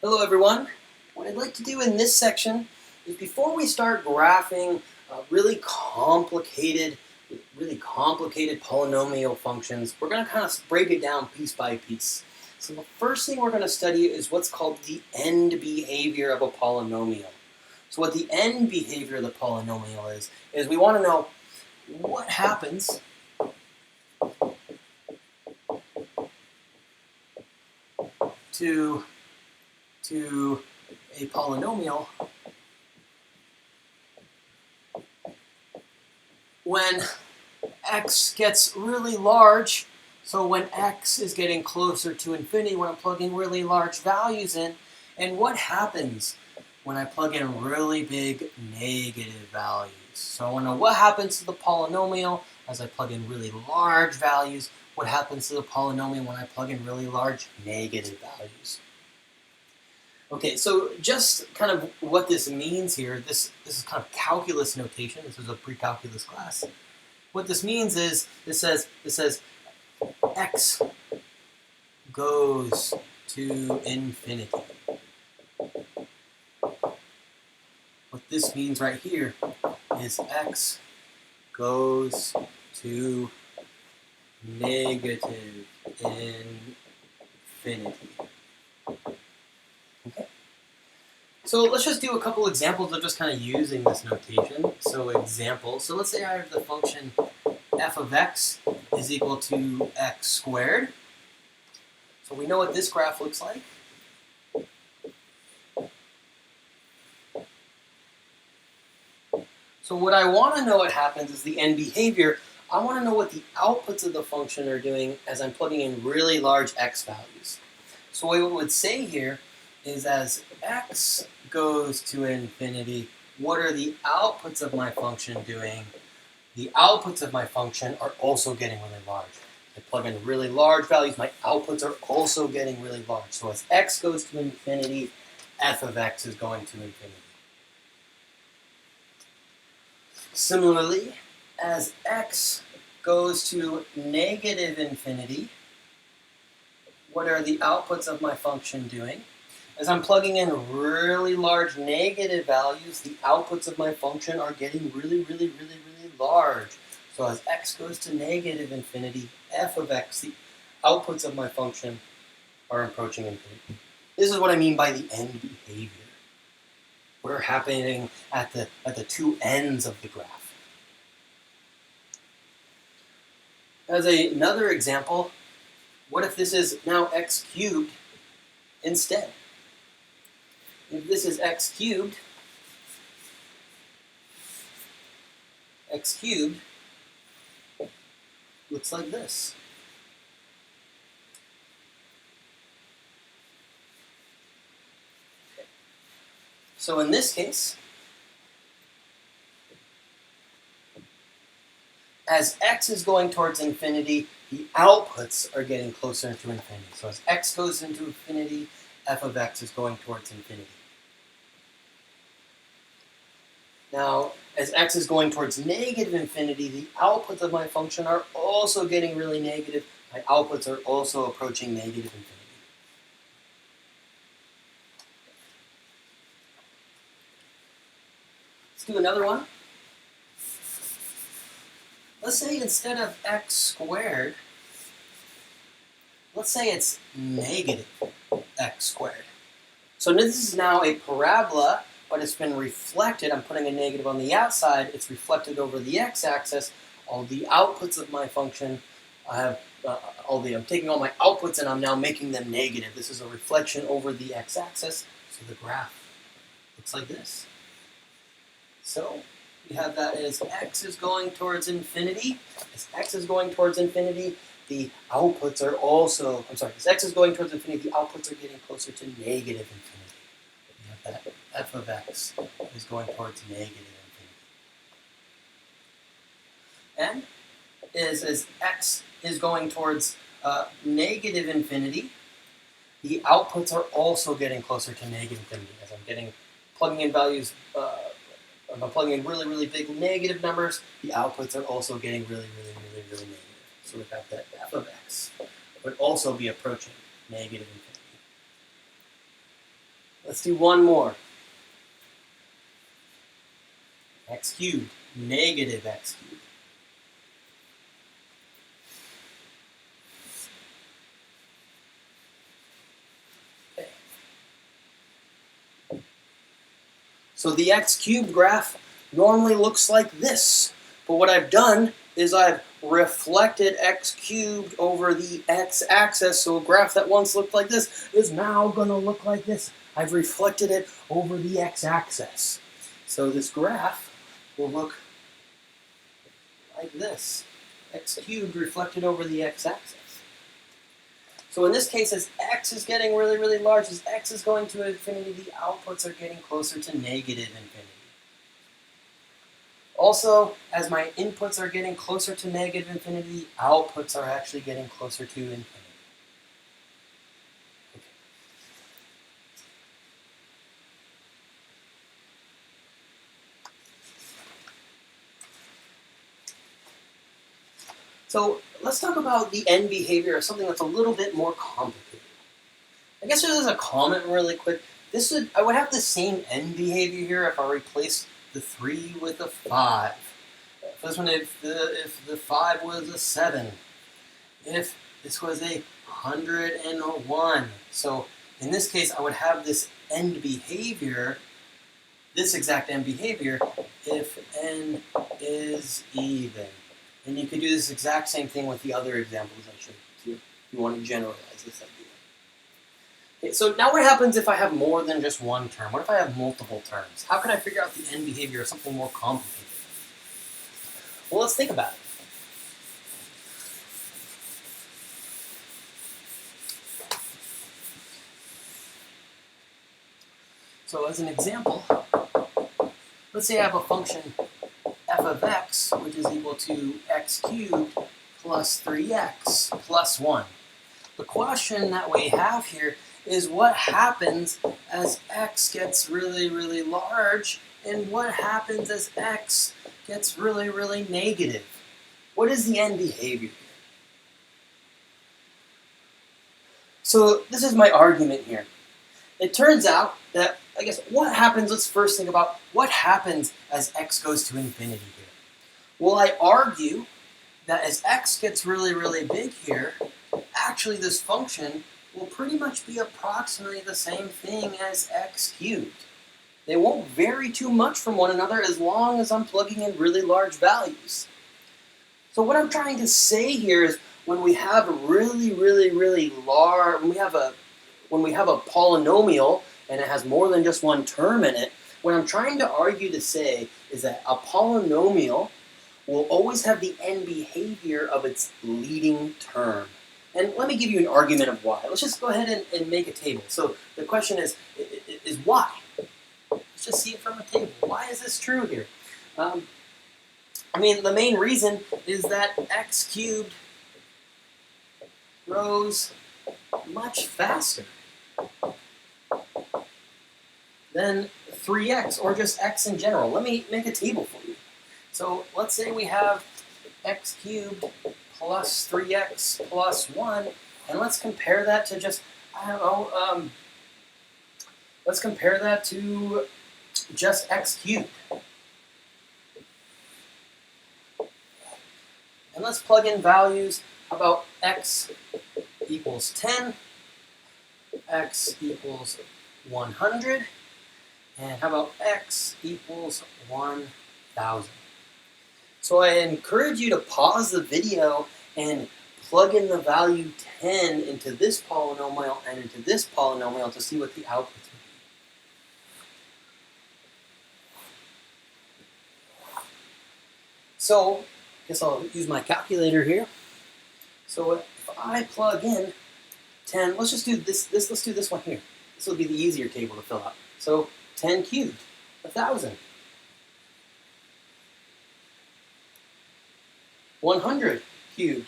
Hello everyone. What I'd like to do in this section is before we start graphing really complicated polynomial functions, we're going to kind of break it down piece by piece. So the first thing we're going to study is what's called the end behavior of a polynomial. So what the end behavior of the polynomial is we want to know what happens to a polynomial when x gets really large. So when x is getting closer to infinity, when I'm plugging really large values in, and what happens when I plug in really big negative values? So I want to know what happens to the polynomial as I plug in really large values. What happens to the polynomial when I plug in really large negative values? Okay, so just kind of what this means here, this is kind of calculus notation. This is a pre-calculus class. What this means is, this says x goes to infinity. What this means right here is x goes to negative infinity. Okay. So let's just do a couple examples of just kind of using this notation. So let's say I have the function f of x is equal to x squared. So we know what this graph looks like. So what I want to know what happens is the end behavior. I want to know what the outputs of the function are doing as I'm plugging in really large x values. So what we would say here is as x goes to infinity, what are the outputs of my function doing? The outputs of my function are also getting really large. I plug in really large values, my outputs are also getting really large. So as x goes to infinity, f of x is going to infinity. Similarly, as x goes to negative infinity, what are the outputs of my function doing? As I'm plugging in really large negative values, the outputs of my function are getting really large. So as x goes to negative infinity, f of x, the outputs of my function are approaching infinity. This is what I mean by the end behavior. We're happening at the two ends of the graph. As another example, what if this is now x cubed instead? If this is x cubed looks like this. So in this case, as x is going towards infinity, the outputs are getting closer to infinity. So as x goes into infinity, f of x is going towards infinity. Now, as x is going towards negative infinity, the outputs of my function are also getting really negative. My outputs are also approaching negative infinity. Let's do another one. Let's say instead of x squared, let's say it's negative x squared. So this is now a parabola, but it's been reflected. I'm putting a negative on the outside. It's reflected over the x-axis. All the outputs of my function, I'm taking all my outputs and I'm now making them negative. This is a reflection over the x-axis. So the graph looks like this. So we have that as x is going towards infinity. As x is going towards infinity, the outputs are also, as x is going towards infinity, the outputs are getting closer to negative infinity. We have that f of x is going towards negative infinity. And as x is going towards negative infinity, the outputs are also getting closer to negative infinity. As I'm plugging in values, if I'm plugging in really big negative numbers, the outputs are also getting really negative. So we have that f of x would also be approaching negative infinity. Let's do one more. X cubed, negative x cubed. Okay. So the x cubed graph normally looks like this. But what I've done is I've reflected x cubed over the x-axis. So a graph that once looked like this is now going to look like this. I've reflected it over the x-axis. So this graph will look like this. X cubed reflected over the x-axis. So in this case, as x is getting really, really large, as x is going to infinity, the outputs are getting closer to negative infinity. Also, as my inputs are getting closer to negative infinity, outputs are actually getting closer to infinity. Okay. So let's talk about the end behavior of something that's a little bit more complicated. I guess just as a comment really quick, I would have the same end behavior here if I replaced the 3 with a 5. This one, if the 5 was a 7. If this was a 101. So in this case, I would have this end behavior, this exact end behavior, if n is even. And you could do this exact same thing with the other examples I showed you. You want to generalize this idea. Okay, so now what happens if I have more than just one term? What if I have multiple terms? How can I figure out the end behavior of something more complicated? Well, let's think about it. So as an example, let's say I have a function f of x, which is equal to x cubed plus 3x plus 1. The question that we have here is what happens as x gets really, really large, and what happens as x gets really, really negative? What is the end behavior here? So this is my argument here. It turns out that, I guess, what happens, let's first think about what happens as x goes to infinity here. Well, I argue that as x gets really, really big here, actually this function will pretty much be approximately the same thing as x cubed. They won't vary too much from one another as long as I'm plugging in really large values. So what I'm trying to say here is when we have a really, really, really large, when we have a polynomial and it has more than just one term in it, what I'm trying to argue to say is that a polynomial will always have the end behavior of its leading term. And let me give you an argument of why. Let's just go ahead and make a table. So the question is why? Let's just see it from a table. Why is this true here? I mean, the main reason is that x cubed grows much faster than 3x, or just x in general. Let me make a table for you. So let's say we have x cubed plus 3x plus 1, and let's compare that to just, I don't know, let's compare that to just x cubed. And let's plug in values. How about x equals 10, x equals 100, and how about x equals 1,000? So I encourage you to pause the video and plug in the value 10 into this polynomial and into this polynomial to see what the outputs would be. So I guess I'll use my calculator here. So if I plug in 10, let's just do let's do this one here. This will be the easier table to fill out. So 10 cubed, 1,000. 100 cubed.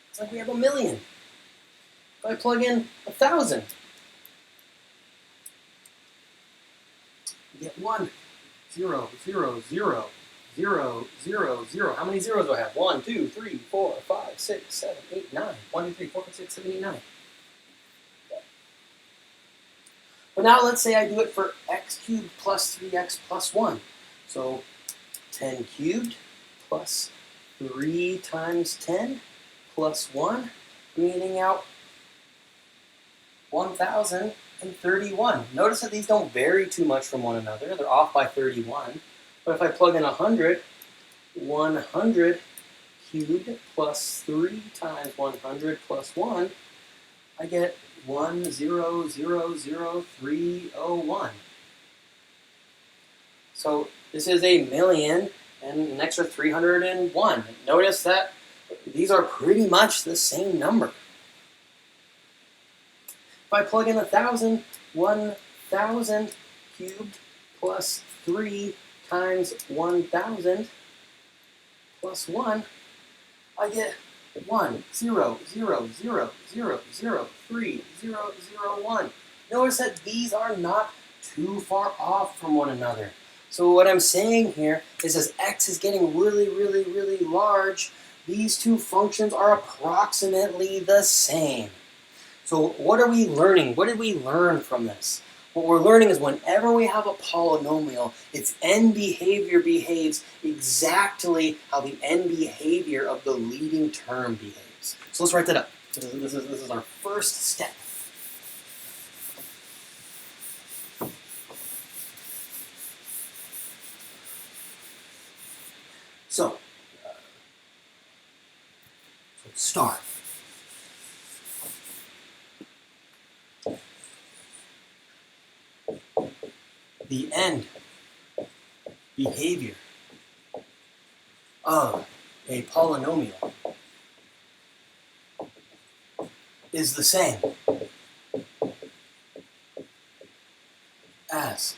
It's like we have 1,000,000. If I plug in 1,000, you get 1, 0, 0, 0, 0, 0, 0. How many zeros do I have? 1, 2, 3, 4, 5, 6, 7, 8, 9. 1, 2, 3, 4, 5, 6, 7, 8, 9. But now let's say I do it for x cubed plus 3x plus 1. So 10 cubed plus 3 times 10 plus 1, I'm getting out 1,031. Notice that these don't vary too much from one another. They're off by 31. But if I plug in 100, 100 cubed plus 3 times 100 plus 1, I get 1,000,301. So this is a million and an extra 301. Notice that these are pretty much the same number. If I plug in 1,000, 1,000 cubed plus 3 times 1,000 plus 1, I get 1,000,003,001. Notice that these are not too far off from one another. So what I'm saying here is as x is getting really, really, really large, these two functions are approximately the same. So what are we learning? What did we learn from this? What we're learning is whenever we have a polynomial, its end behavior behaves exactly how the end behavior of the leading term behaves. So let's write that up. This is our first step. So start. The end behavior of a polynomial is the same as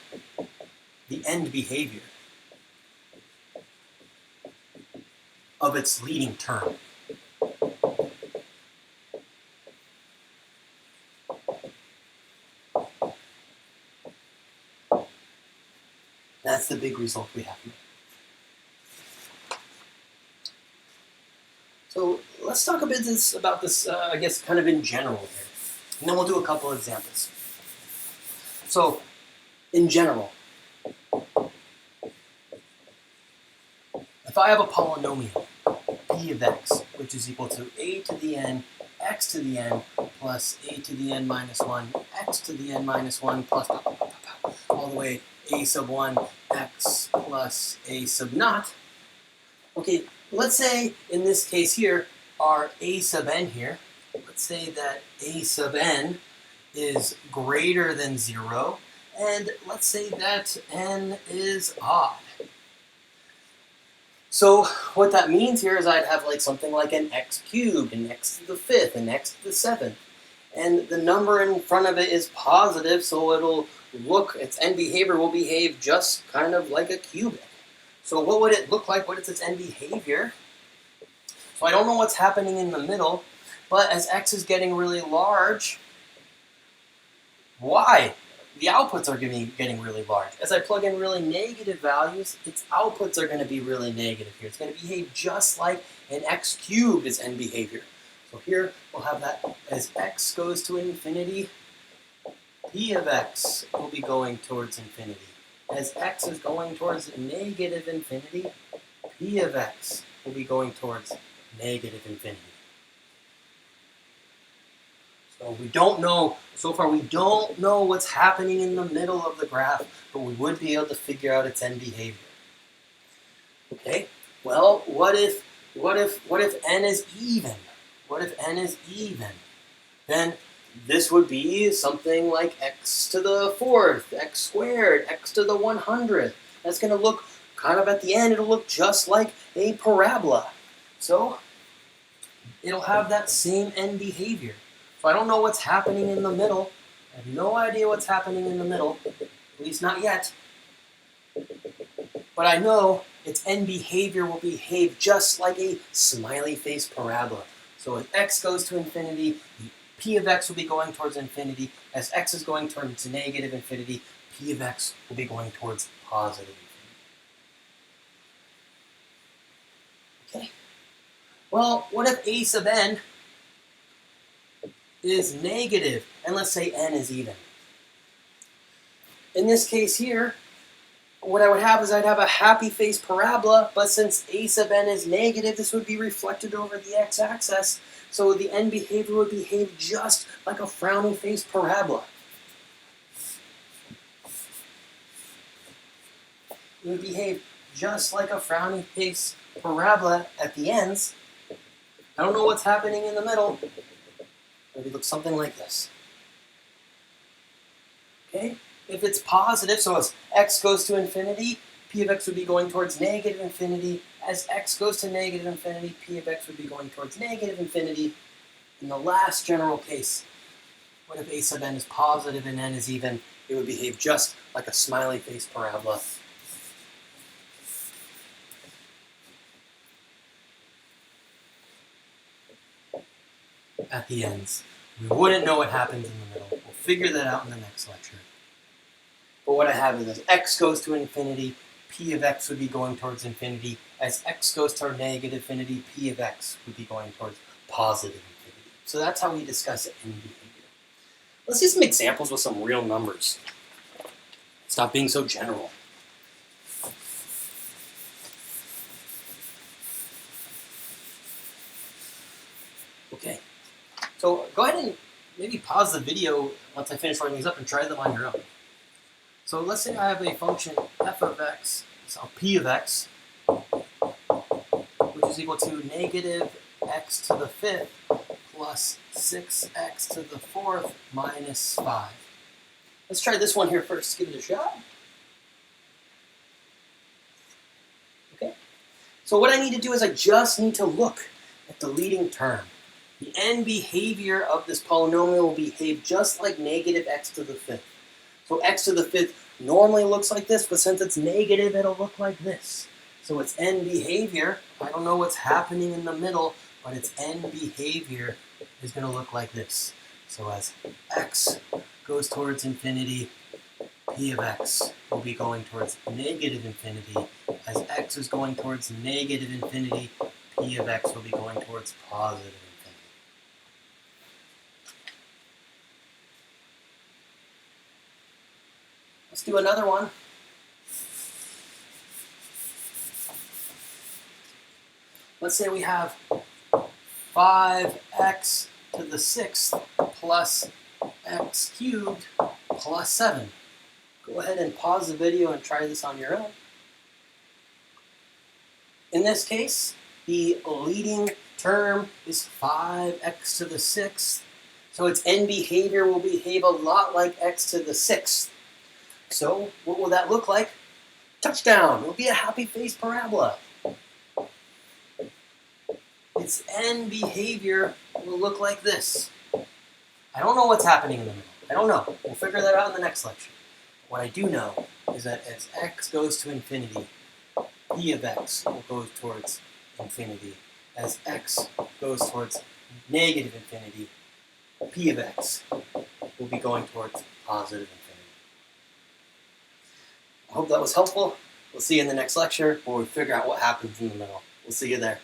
the end behavior of its leading term. That's the big result we have here. So let's talk a bit about this, I guess, kind of in general here. And then we'll do a couple of examples. So, in general, if I have a polynomial, p of x, which is equal to a to the n, x to the n, plus a to the n minus 1, x to the n minus 1, plus all the way a sub 1, x plus a sub naught. Okay, let's say in this case here, our a sub n here, let's say that a sub n is greater than 0, and let's say that n is odd. So what that means here is I'd have like something like an x cubed, an x to the 5th, an x to the 7th. And the number in front of it is positive, so it'll look, its end behavior will behave just kind of like a cubic. So what would it look like? What is its end behavior? So I don't know what's happening in the middle, but as x is getting really large, y, the outputs are getting really large. As I plug in really negative values, its outputs are going to be really negative here. It's going to behave just like an x cubed is end behavior. So here we'll have that as x goes to infinity, p of x will be going towards infinity. As x is going towards negative infinity, p of x will be going towards negative infinity. So we don't know, so far we don't know what's happening in the middle of the graph, but we would be able to figure out its end behavior. Okay, well, what if n is even? What if n is even? Then this would be something like x to the 4th, x squared, x to the 100th. That's going to look kind of at the end, it'll look just like a parabola. So it'll have that same end behavior. So I don't know what's happening in the middle. I have no idea what's happening in the middle, at least not yet. But I know its end behavior will behave just like a smiley face parabola. So as x goes to infinity, p of x will be going towards infinity. As x is going towards negative infinity, p of x will be going towards positive infinity. Well, what if a sub n is negative, and let's say n is even? In this case here, what I would have is I'd have a happy face parabola, but since a sub n is negative, this would be reflected over the x-axis, so the end behavior would behave just like a frowning face parabola. It would behave just like a frowning face parabola at the ends. I don't know what's happening in the middle. Maybe it looks something like this. Okay? If it's positive, so as x goes to infinity, p of x would be going towards negative infinity. As x goes to negative infinity, p of x would be going towards negative infinity. In the last general case, what if a sub n is positive and n is even? It would behave just like a smiley face parabola. At the ends. We wouldn't know what happens in the middle. We'll figure that out in the next lecture. But what I have is as x goes to infinity, p of x would be going towards infinity. As x goes to negative infinity, p of x would be going towards positive infinity. So that's how we discuss end behavior. Let's see some examples with some real numbers. Stop being so general. Okay. So go ahead and maybe pause the video once I finish writing these up and try them on your own. So let's say I have a function f of x, so p of x, which is equal to negative x to the fifth plus 6x to the fourth minus 5. Let's try this one here first. Give it a shot. Okay. So what I need to do is I just need to look at the leading term. The end behavior of this polynomial will behave just like negative x to the fifth. So x to the fifth normally looks like this, but since it's negative, it'll look like this. So its end behavior, I don't know what's happening in the middle, but its end behavior is going to look like this. So as x goes towards infinity, p of x will be going towards negative infinity. As x is going towards negative infinity, p of x will be going towards positive infinity. Let's do another one. Let's say we have 5x to the sixth plus x cubed plus 7. Go ahead and pause the video and try this on your own. In this case, the leading term is 5x to the sixth, so its end behavior will behave a lot like x to the sixth. So what will that look like? Touchdown! It will be a happy face parabola. Its end behavior will look like this. I don't know what's happening in the middle. I don't know. We'll figure that out in the next lecture. What I do know is that as x goes to infinity, p of x will go towards infinity. As x goes towards negative infinity, p of x will be going towards positive infinity. I hope that was helpful. We'll see you in the next lecture where we figure out what happens in the middle. We'll see you there.